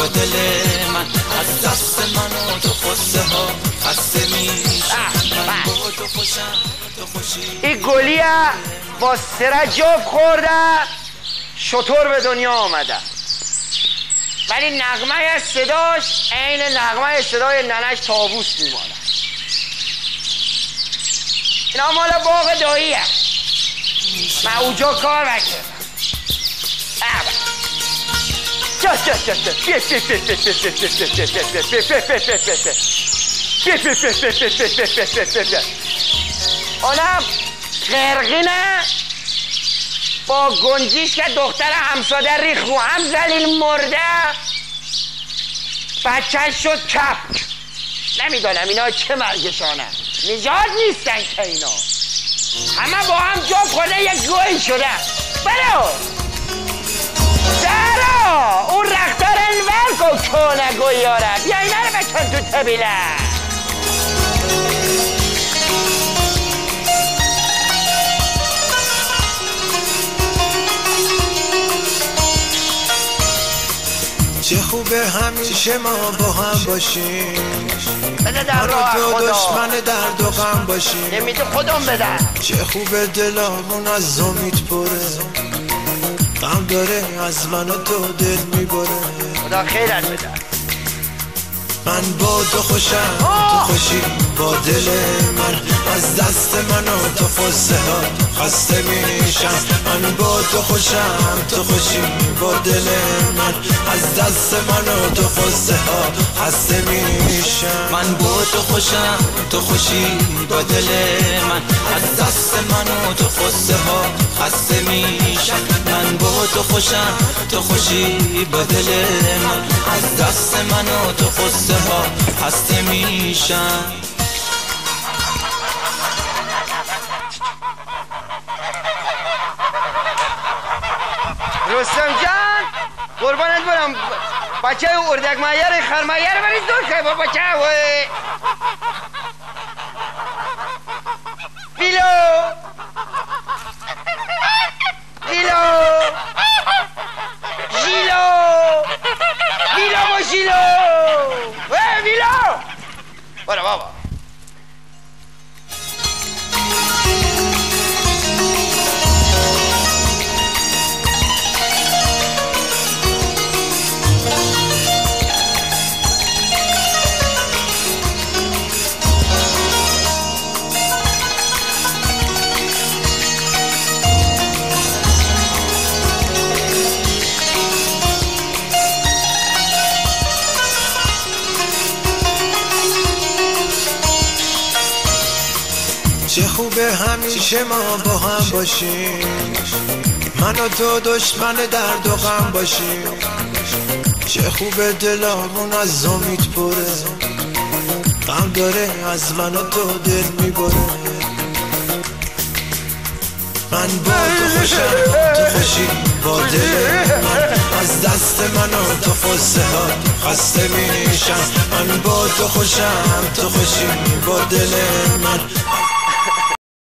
دل من، از دست من و تو خسته ها خسته میشم. من با تو خوشم تو خوشی. این گلیه با سره جفت خورده شطور به دنیا آمده، ولی نغمه صداش عین نغمه صدای ننش طاووس میمانه. اینا مال باغ داییه، من اونجا کار نکردم. اونم قرقینه با گنجیش که دختر همساده ریخ رو هم زلیل مرده، بچه شد کپک. نمیدانم اینا چه مرگشانه، نجات نیستن که اینا همه با هم جا خورده یک گوی شده. برو زهرا اون رختار الور کن کنه گویاره، بیا اینا رو بکن تو طبیله. چه خوبه همیشه ما با هم باشیم، بده در من راه و تو خدا دشمن درد و غم باشیم. نمیده خودم بده. چه خوبه دلامون از امید پره، غم داره از من و تو دل میبره. خدا خیرت بده. من با تو خوشم تو خوشی با دل من، از دست من و تو خسته ها خسته میشم. من با تو خوشم تو خوشی با دل من، از دست من و تو خسته ها خسته میشم. من با تو خوشم تو خوشی با دل من، از دست من و تو خسته ها خسته میشم. من با تو خوشم تو خوشی با دل من، از دست من و تو خسته ها خسته میشم. رستم جان قربانت برم، بچه اردک مایر خرمایر بریز دور که با بچه بیلو بیلو ژیلو بیلو با ژیلو بیلو برو بابا. چه خوبه همیشه ما با هم باشیم، من و تو دشمن درد و غم باشیم. چه خوبه دلامون از امید پره، غم داره از من و تو دل میبره. من با تو خوشم تو خوشی با دل من، از دست من و تو خسته ها خسته میشم. من با تو خوشم تو خوشی با دل من.